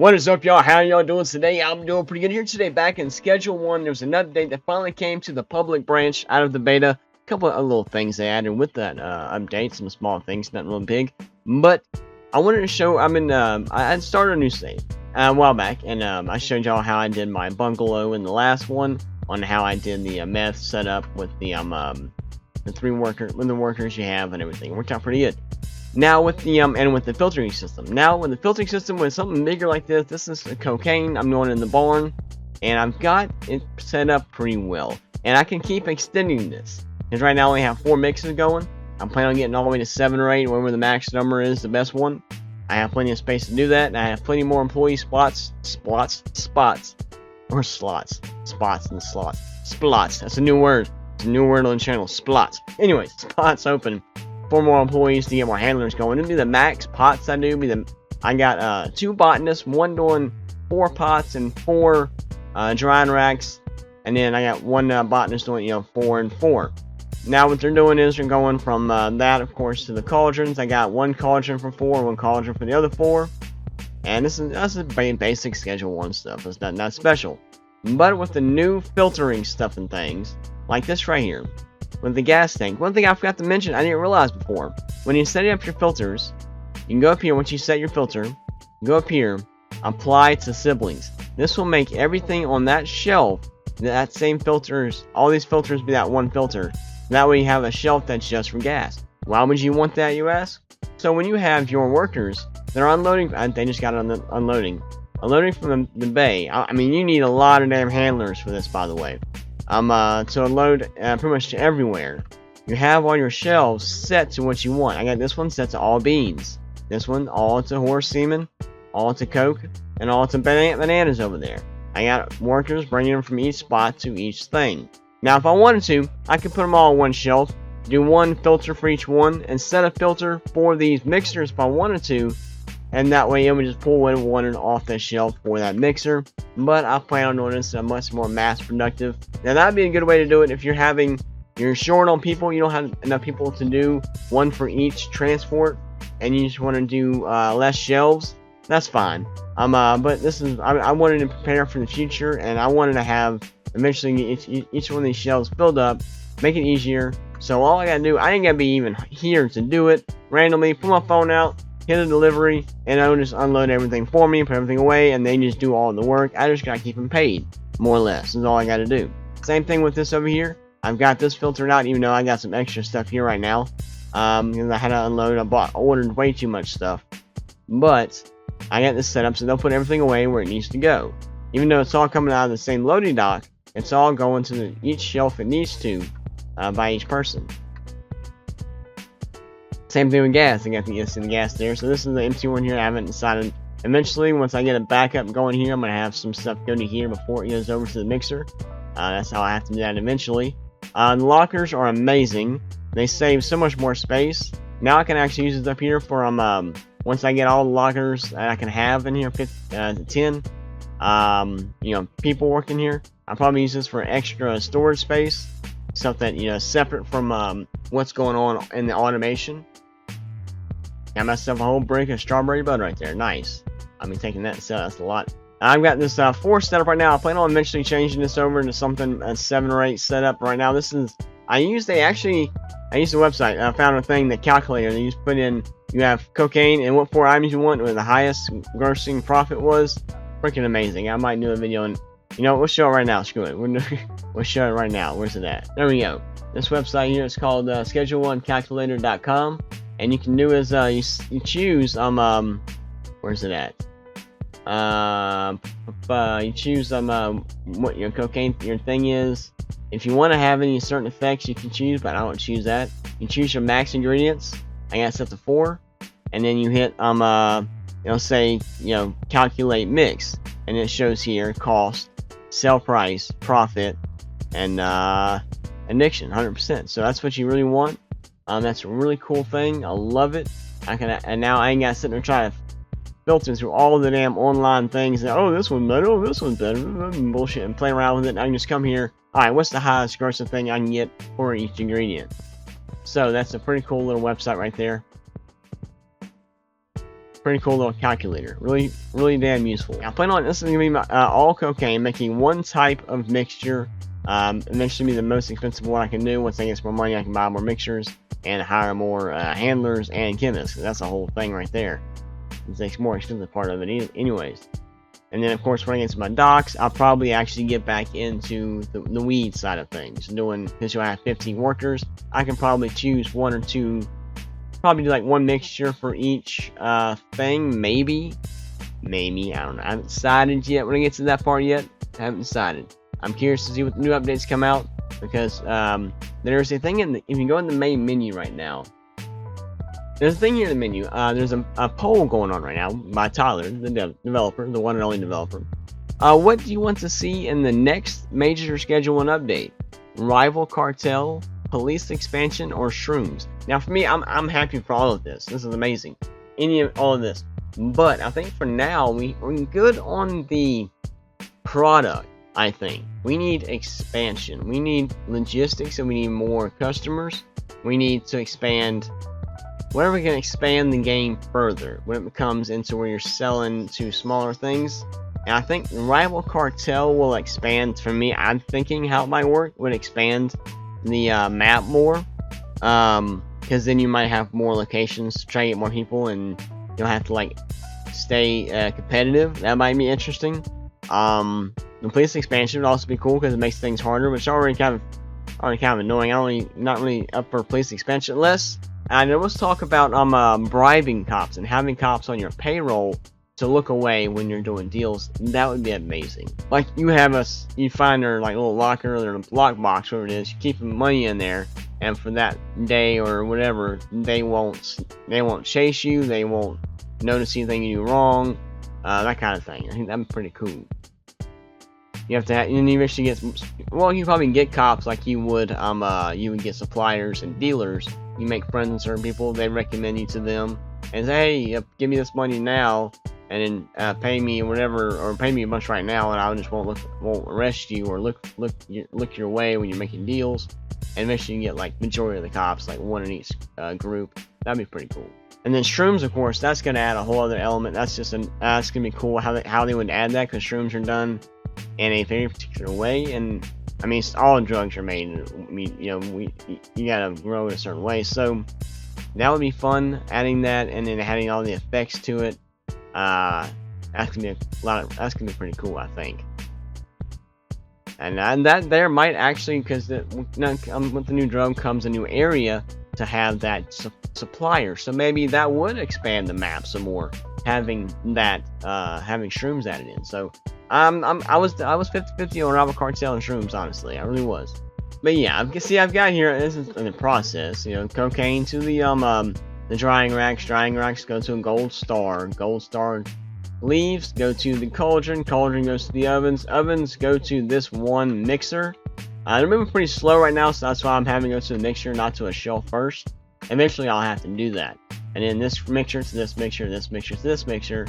What is up, y'all? How y'all doing today? I'm doing pretty good here today. Back in Schedule 1, there's an update that finally came to the public branch out of the beta. A couple of little things they added with that update, some small things, nothing real big. But I wanted to show, I started a new save a while back, and I showed y'all how I did my bungalow in the last one, on how I did the meth setup with the workers you have and everything. It worked out pretty good. Now with the and with the filtering system. Now with the filtering system, with something bigger like this, this is the cocaine. I'm going in the barn, and I've got it set up pretty well. And I can keep extending this, because right now we have 4 mixes going. I'm planning on getting all the way to 7 or 8, whatever the max number is, the best one. I have plenty of space to do that, and I have plenty more employee spots, or slots, that's a new word. It's a new word on the channel, splots. Anyway, spots open. 4 more employees to get more handlers going. It'll be the max pots I do. I got 2 botanists, one doing 4 pots and 4 drying racks, and then I got 1 botanist doing 4 and 4. Now what they're doing is they're going from that, of course, to the cauldrons. I got 1 cauldron for 4, 1 cauldron for the other 4, and that's basic Schedule 1 stuff. It's not special. But with the new filtering stuff and things like this right here. With the gas tank, one thing I forgot to mention, I didn't realize before. When you're setting up your filters, you can go up here. Once you set your filter, go up here, apply to siblings. This will make everything on that shelf, that same filters, all these filters be that one filter. That way you have a shelf that's just for gas. Why would you want that, you ask? So when you have your workers, they're unloading, they just got unloading from the bay. I mean, you need a lot of damn handlers for this, by the way. To unload pretty much to everywhere. You have all your shelves set to what you want. I got this one set to all beans. This one all to horse semen, all to coke, and all to bananas over there. I got workers bringing them from each spot to each thing. Now if I wanted to, I could put them all on one shelf, do 1 filter for each one, and set a filter for these mixers if I wanted to, and that way it would just pull one off the shelf for that mixer. But I plan on doing this much more mass productive. Now that'd be a good way to do it if you're short on people, you don't have enough people to do 1 for each transport, and you just want to do less shelves. That's fine. But this is I wanted to prepare for the future, and I wanted to have eventually each one of these shelves filled up, make it easier. So all I gotta do, I ain't gotta be even here to do it. Randomly, pull my phone out, hit a delivery, and I'll just unload everything for me, put everything away, and they just do all the work. I just gotta keep them paid, more or less. That's all I gotta do. Same thing with this over here. I've got this filtered out, even though I got some extra stuff here right now. Because I had to unload. I ordered way too much stuff. But I got this set up so they'll put everything away where it needs to go. Even though it's all coming out of the same loading dock, it's all going to each shelf it needs to by each person. Same thing with gas. I got the gas there. So this is the empty one here. I haven't decided. Eventually, once I get a backup going here, I'm going to have some stuff go to here before it goes over to the mixer. That's how I have to do that eventually. The lockers are amazing. They save so much more space. Now I can actually use this up here for once I get all the lockers that I can have in here, 10 people working here. I'll probably use this for extra storage space, stuff that separate from what's going on in the automation. Got myself a whole brick of strawberry butter right there. Nice. I mean, taking that set, that's a lot. I've got this 4 set up right now. I plan on eventually changing this over into something 7 or 8 setup. Right now, this is I used the website. I found a thing, the calculator. That you just put in. You have cocaine and what 4 items you want, where the highest grossing profit was. Freaking amazing. I might do a video and we'll show it right now. Screw it. We'll show it right now. Where's it at? There we go. This website here is called schedule1calculator.com, and you can do is you choose where's it at? You choose what your cocaine thing is. If you want to have any certain effects, you can choose, but I don't choose that. You choose your max ingredients. I got it set to 4, and then you hit say calculate mix, and it shows here cost, sell price, profit, and addiction 100%. So that's what you really want. That's a really cool thing. I love it. And now I ain't got to sit there and try to filter through all the damn online things. And, this one's better. Oh, this one's better. Bullshit, and play around with it. I can just come here. All right, what's the highest grossing thing I can get for each ingredient? So that's a pretty cool little website right there. Pretty cool little calculator. Really damn useful. I plan on, this is going to be my, all cocaine, making one type of mixture. Eventually be the most expensive one I can do. Once I get some more money, I can buy more mixtures and hire more handlers and chemists. That's the whole thing right there. It's the more expensive part of it anyways. And then, of course, when I get to my docks, I'll probably actually get back into the weed side of things. Since I have 15 workers, I can probably choose one or two, probably do like one mixture for each thing, maybe, I don't know. I haven't decided yet when I get to that part yet. I haven't decided. I'm curious to see what the new updates come out, because there's a thing if you go in the main menu right now, there's a thing here in the menu. There's a poll going on right now by Tyler, the developer, the one and only developer. What do you want to see in the next major schedule and update? Rival Cartel, Police Expansion, or Shrooms? Now, for me, I'm happy for all of this. This is amazing. All of this. But I think for now, we're good on the product, I think. We need expansion. We need logistics, and we need more customers. We need to expand. Whenever we can expand the game further, when it comes into where you're selling to smaller things. And I think Rival Cartel will expand, for me, I'm thinking how it might work, would expand the map more. Because then you might have more locations to try to get more people, and you'll have to like stay competitive. That might be interesting. The police expansion would also be cool because it makes things harder, which is already kind of annoying. I'm not really up for police expansion unless. And there was talk about bribing cops and having cops on your payroll to look away when you're doing deals. That would be amazing. Like you find their like little locker or their lockbox, whatever it is. You keep money in there, and for that day or whatever, they won't chase you. They won't notice anything you do wrong. That kind of thing. I think that'd be pretty cool. You have to have, and you actually get, well, you probably get cops like you would get suppliers and dealers. You make friends with certain people, they recommend you to them, and say, hey, give me this money now, and then pay me whatever, or pay me a bunch right now, and I just won't arrest you or look your way when you're making deals. And eventually you get like majority of the cops, like one in each group. That'd be pretty cool. And then shrooms, of course, that's gonna add a whole other element. That's gonna be cool how they would add that, because shrooms are done in a very particular way, and I mean, all drugs are made. I mean, you gotta grow in a certain way. So that would be fun, adding that, and then adding all the effects to it. That's gonna be pretty cool, I think. And that there might actually, because with the new drug comes a new area to have that supplier. So maybe that would expand the map some more, having shrooms added in. So I was 50-50 on Rival Cartel and shrooms, honestly. I really was. But yeah, I've got here, this is in the process, cocaine to the drying racks. Drying racks go to a gold star. Gold star leaves, go to the cauldron. Cauldron goes to the ovens. Ovens go to this one mixer. They're moving pretty slow right now, so that's why I'm having to go to the mixer, not to a shelf first. Eventually I'll have to do that. And then this mixer to this mixer, this mixer to this mixer.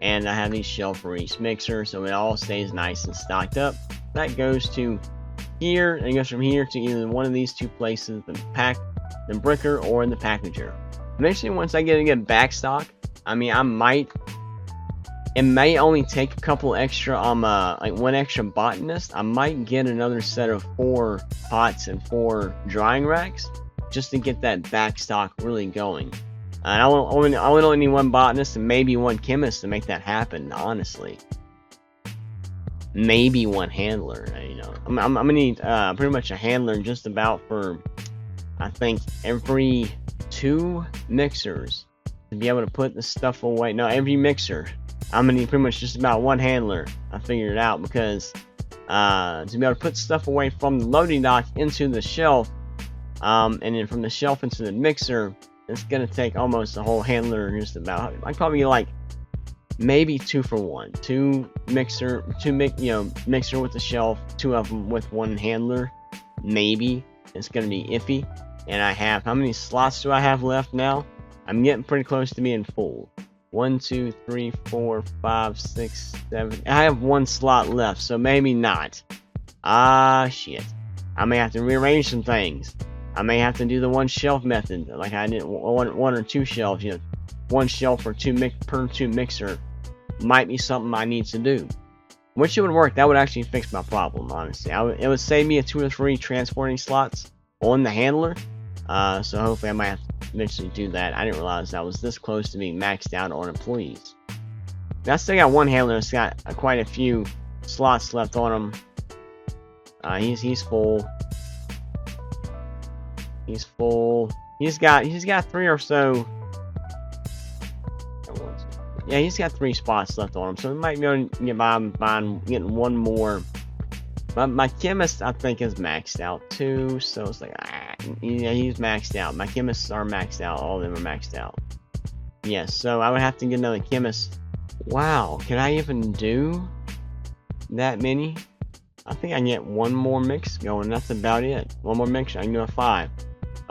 And I have these shelves for each mixer, so it all stays nice and stocked up. That goes to here, and it goes from here to either one of these two places, the bricker or in the packager. Eventually, once I get a good back stock, I mean, it may only take a couple extra, like one extra botanist. I might get another set of 4 pots and 4 drying racks, just to get that back stock really going. And I would only need 1 botanist and maybe 1 chemist to make that happen, honestly. Maybe 1 handler, I'm gonna need pretty much a handler just about for, I think, every 2 mixers to be able to put the stuff away. No, every mixer. I'm gonna need pretty much just about 1 handler. I figured it out, because to be able to put stuff away from the loading dock into the shelf, and then from the shelf into the mixer, it's gonna take almost a whole handler. Just about, I probably like maybe 2 for 1. 2 mixer with the shelf, 2 of them with 1 handler. Maybe it's gonna be iffy. And I have, how many slots do I have left now? I'm getting pretty close to being full. 1, 2, 3, 4, 5, 6, 7. I have 1 slot left, so maybe not. Shit. I may have to rearrange some things. I may have to do the 1 shelf method, like I did 1 or 2 shelves, one shelf or per two mixer might be something I need to do. Which it would work. That would actually fix my problem, honestly. It would save me 2 or 3 transporting slots on the handler. So hopefully I might have to eventually do that. I didn't realize I was this close to being maxed out on employees. Now, I still got one handler that's got quite a few slots left on him. He's full. He's full. He's got 3 or so. Yeah, he's got 3 spots left on him, so we might be able to get by getting one more. But my chemist, I think, is maxed out too, so it's like, yeah, he's maxed out. My chemists are maxed out. All of them are maxed out. Yes, so I would have to get another chemist. Wow, can I even do that many? I think I can get one more mix going. That's about it. One more mix, I can do a 5.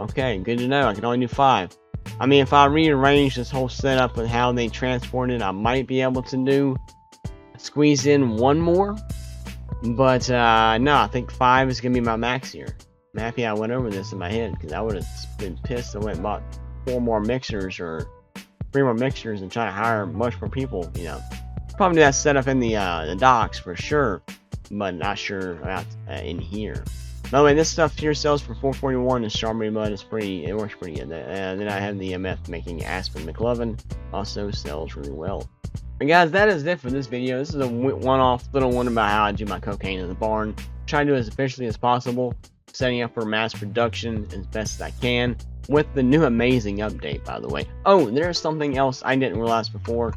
Okay, good to know. I can only do 5. I mean, if I rearrange this whole setup with how they transport it, I might be able to squeeze in one more. But no, I think 5 is gonna be my max here. I'm happy I went over this in my head, because I would have been pissed. I went and bought 4 more mixers or 3 more mixers and try to hire much more people. You know, probably do that setup in the docks for sure, but not sure about in here. By the way, this stuff here sells for $4.41. The strawberry mud is it works pretty good. Then I have the meth making Aspen McLovin, also sells really well. But guys, that is it for this video. This is a one-off little one about how I do my cocaine in the barn. Try to do it as efficiently as possible, setting up for mass production as best as I can with the new amazing update, by the way. Oh, there's something else I didn't realize before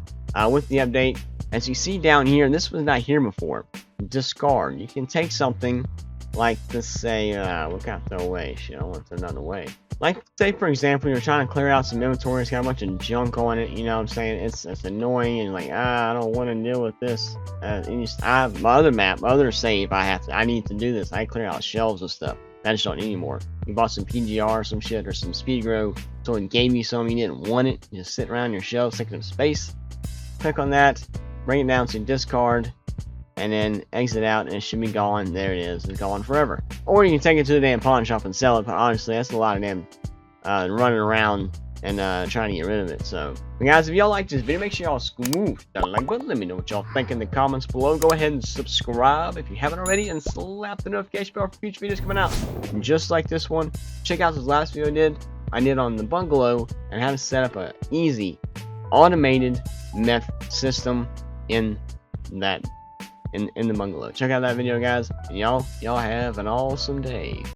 with the update. As you see down here, and this was not here before, discard. You can take something like this, say, what can I throw away? Shit, I want to throw another way. Like, say, for example, you're trying to clear out some inventory, it's got a bunch of junk on it, you know what I'm saying? It's annoying, and like, I don't want to deal with this. My other map, my other save, I need to do this. I clear out shelves and stuff. I just don't need anymore. You bought some PGR or some shit, or some speed grow, someone gave you some, you didn't want it, you just sit around your shelves, taking up space. Click on that, bring it down to discard, and then exit out, and it should be gone. There it is. It's gone forever. Or you can take it to the damn pawn shop and sell it, but honestly, that's a lot of damn running around and trying to get rid of it. So, guys, if y'all like this video, make sure y'all smooth that like button. Let me know what y'all think in the comments below. Go ahead and subscribe if you haven't already, and slap the notification bell for future videos coming out. And just like this one, check out this last video I did on the bungalow and how to set up a easy automated meth system in that in the bungalow. Check out that video, guys. And y'all have an awesome day.